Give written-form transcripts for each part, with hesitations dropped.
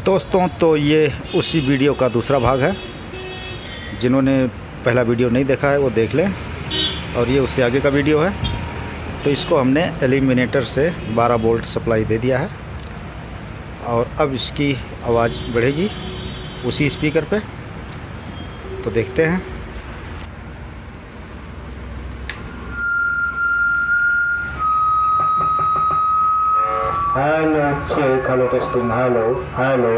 दोस्तों, तो ये उसी वीडियो का दूसरा भाग है। जिन्होंने पहला वीडियो नहीं देखा है वो देख लें, और ये उससे आगे का वीडियो है। तो इसको हमने एलिमिनेटर से 12 वोल्ट सप्लाई दे दिया है, और अब इसकी आवाज़ बढ़ेगी उसी स्पीकर पे। तो देखते हैं। Hello check, hello testing, hello hello.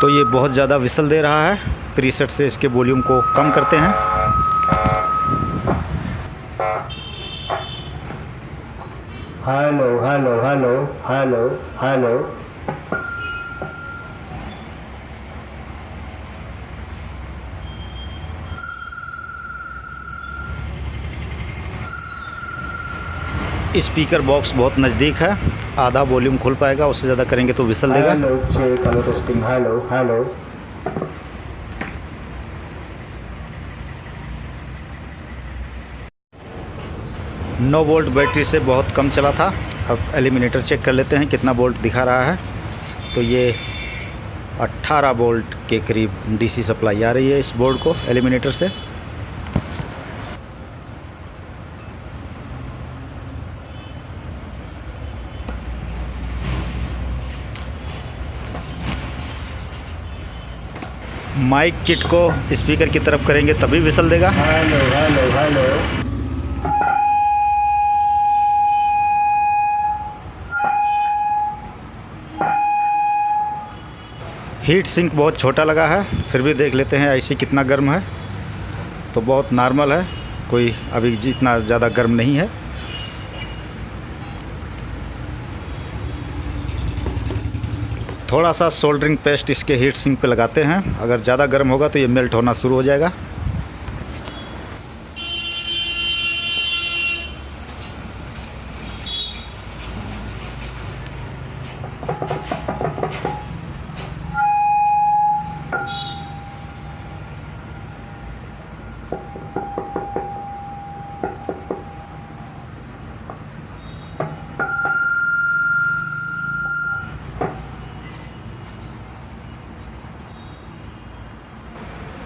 तो ये बहुत ज़्यादा विसल दे रहा है। प्रीसेट से इसके वॉल्यूम को कम करते हैं। Hello hello hello hello hello. Speaker box बहुत नज़दीक है, आधा वॉल्यूम खुल पाएगा, उससे ज़्यादा करेंगे तो विसल देगा। Hello check, hello testing, hello hello. 9 volt battery से बहुत कम चला था। अब एलिमिनेटर चेक कर लेते हैं कितना वोल्ट दिखा रहा है। तो ये 18 वोल्ट के करीब डीसी सप्लाई आ रही है इस बोर्ड को एलिमिनेटर से। माइक किट को स्पीकर की तरफ करेंगे तभी विसल देगा। Hello hello hello. Heat sink बहुत छोटा लगा है, फिर भी देख लेते हैं आईसी कितना गर्म है। तो बहुत नॉर्मल है, कोई अभी जितना ज़्यादा गर्म नहीं है। थोड़ा सा सोल्डरिंग पेस्ट इसके हीट सिंक पे लगाते हैं, अगर ज़्यादा गर्म होगा तो ये मेल्ट होना शुरू हो जाएगा।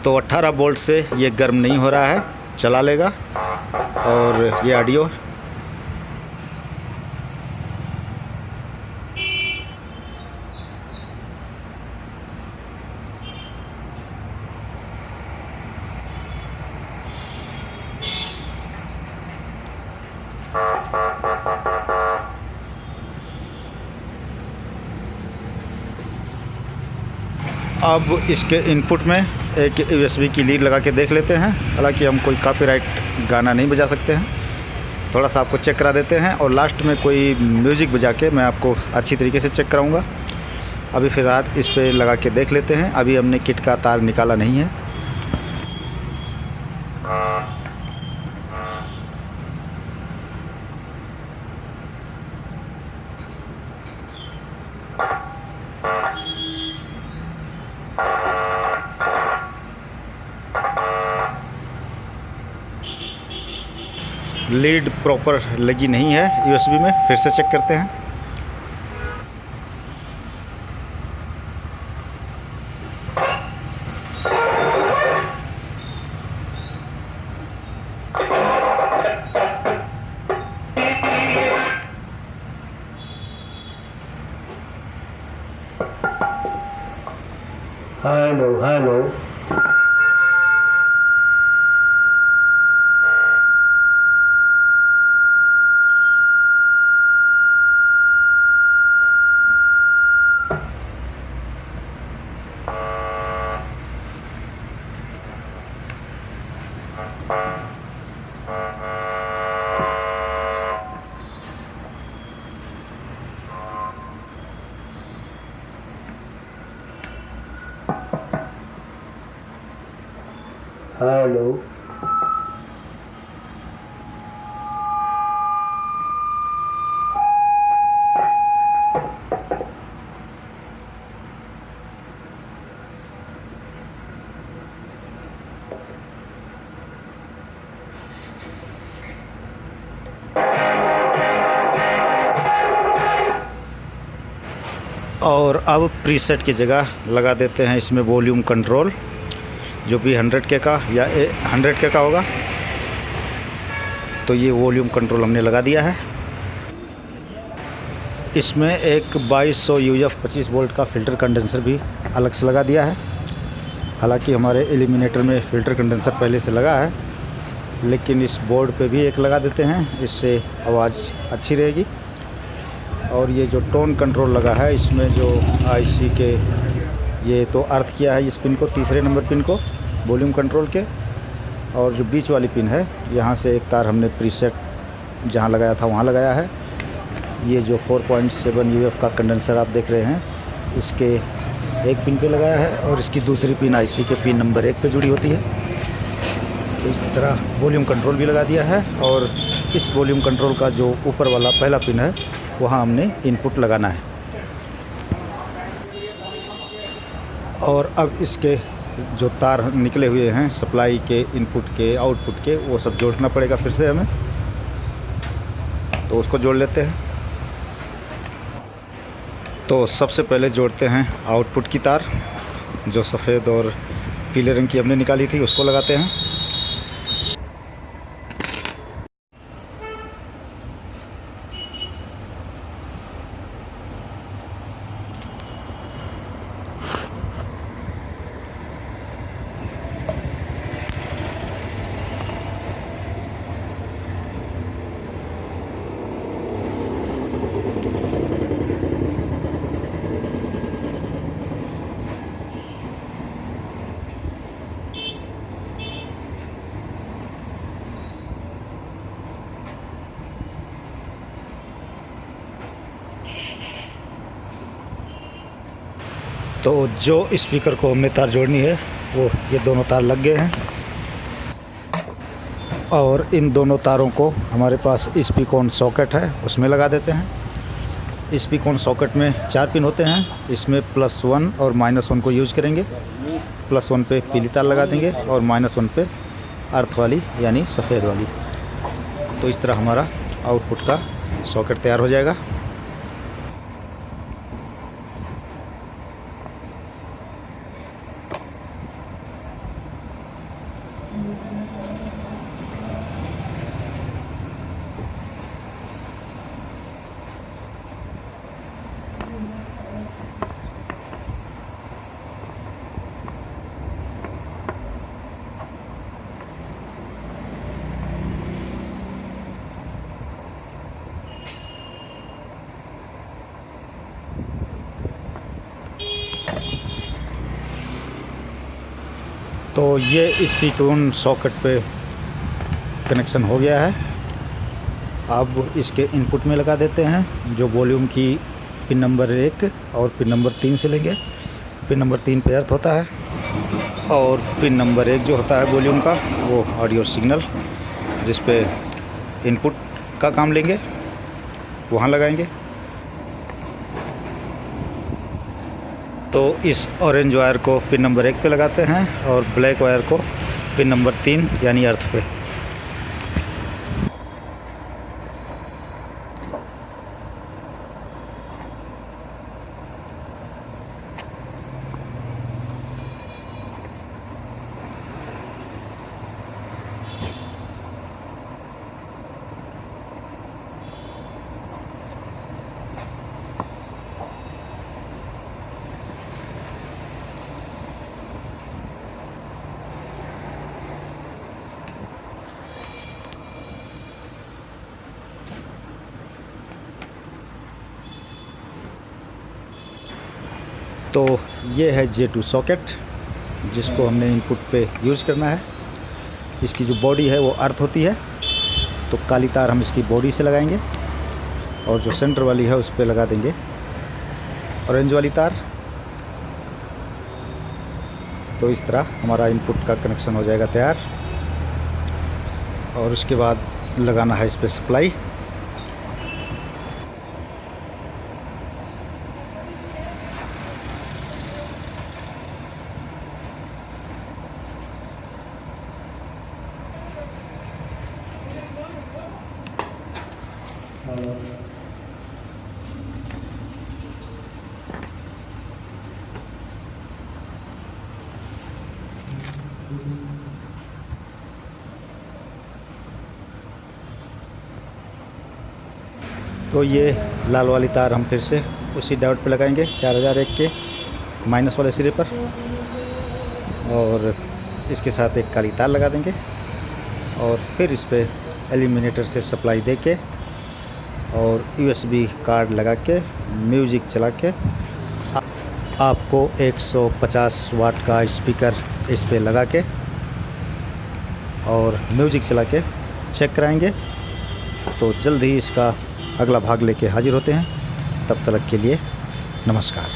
तो 18 वोल्ट से ये गर्म नहीं हो रहा है, चला लेगा। और ये ऑडियो अब इसके इनपुट में एक USB की लीड लगा के देख लेते हैं। हालांकि हम कोई कॉपीराइट गाना नहीं बजा सकते हैं, थोड़ा सा आपको चेक करा देते हैं, और लास्ट में कोई म्यूज़िक बजा के मैं आपको अच्छी तरीके से चेक कराऊंगा। अभी फ़िलहाल इस पे लगा के देख लेते हैं। अभी हमने किट का तार निकाला नहीं है। लीड प्रॉपर लगी नहीं है USB में, फिर से चेक करते हैं। Hello hello. हेलो। और अब प्रीसेट की जगह लगा देते हैं इसमें वॉल्यूम कंट्रोल, जो भी 100K का या 100K का होगा। तो ये वॉल्यूम कंट्रोल हमने लगा दिया है। इसमें एक 2200 UF 25 वोल्ट का फ़िल्टर कंडेंसर भी अलग से लगा दिया है। हालांकि हमारे एलिमिनेटर में फ़िल्टर कंडेंसर पहले से लगा है, लेकिन इस बोर्ड पे भी एक लगा देते हैं, इससे आवाज़ अच्छी रहेगी। और ये जो टोन कंट्रोल लगा है, इसमें जो IC के ये तो अर्थ किया है इस पिन को, तीसरे नंबर पिन को वॉल्यूम कंट्रोल के। और जो बीच वाली पिन है, यहाँ से एक तार हमने प्रीसेट जहाँ लगाया था वहाँ लगाया है। ये जो 4.7 UF का कंडेंसर आप देख रहे हैं, इसके एक पिन पे लगाया है और इसकी दूसरी पिन IC के पिन नंबर 1 पे जुड़ी होती है। तो इस तरह वॉल्यूम कंट्रोल भी लगा दिया है। और इस वॉल्यूम कंट्रोल का जो ऊपर वाला पहला पिन है, वहाँ हमने इनपुट लगाना है। और अब इसके जो तार निकले हुए हैं सप्लाई के, इनपुट के, आउटपुट के, वो सब जोड़ना पड़ेगा फिर से हमें। तो उसको जोड़ लेते हैं। तो सबसे पहले जोड़ते हैं आउटपुट की तार, जो सफ़ेद और पीले रंग की हमने निकाली थी, उसको लगाते हैं। तो जो स्पीकर को हमने तार जोड़नी है, वो ये दोनों तार लग गए हैं। और इन दोनों तारों को हमारे पास स्पीकॉन सॉकेट है, उसमें लगा देते हैं। स्पीकॉन सॉकेट में 4 पिन होते हैं। इसमें +1 और -1 को यूज़ करेंगे। +1 पे पीली तार लगा देंगे और -1 पे अर्थ वाली यानी सफ़ेद वाली। तो इस तरह हमारा आउटपुट का सॉकेट तैयार हो जाएगा। तो ये स्पीकॉन सॉकेट पे कनेक्शन हो गया है। अब इसके इनपुट में लगा देते हैं, जो वॉल्यूम की पिन नंबर 1 और पिन नंबर 3 से लेंगे। पिन नंबर 3 पे अर्थ होता है और पिन नंबर 1 जो होता है वॉल्यूम का, वो ऑडियो सिग्नल, जिस पे इनपुट का काम लेंगे, वहाँ लगाएंगे। तो इस ऑरेंज वायर को पिन नंबर 1 पे लगाते हैं और ब्लैक वायर को पिन नंबर 3 यानी अर्थ पे। तो ये है J2 सॉकेट, जिसको हमने इनपुट पे यूज़ करना है। इसकी जो बॉडी है वो अर्थ होती है, तो काली तार हम इसकी बॉडी से लगाएंगे और जो सेंटर वाली है उस पे लगा देंगे ऑरेंज वाली तार। तो इस तरह हमारा इनपुट का कनेक्शन हो जाएगा तैयार। और उसके बाद लगाना है इस पे सप्लाई। तो ये लाल वाली तार हम फिर से उसी डायोड पे लगाएंगे 4001 के माइनस वाले सिरे पर, और इसके साथ एक काली तार लगा देंगे और फिर इस पे एलिमिनेटर से सप्लाई दे के और USB कार्ड लगा के म्यूज़िक चला के आपको 150 वाट का स्पीकर इस पे लगा के और म्यूज़िक चला के चेक कराएंगे। तो जल्द ही इसका अगला भाग लेके हाजिर होते हैं। तब तक के लिए नमस्कार।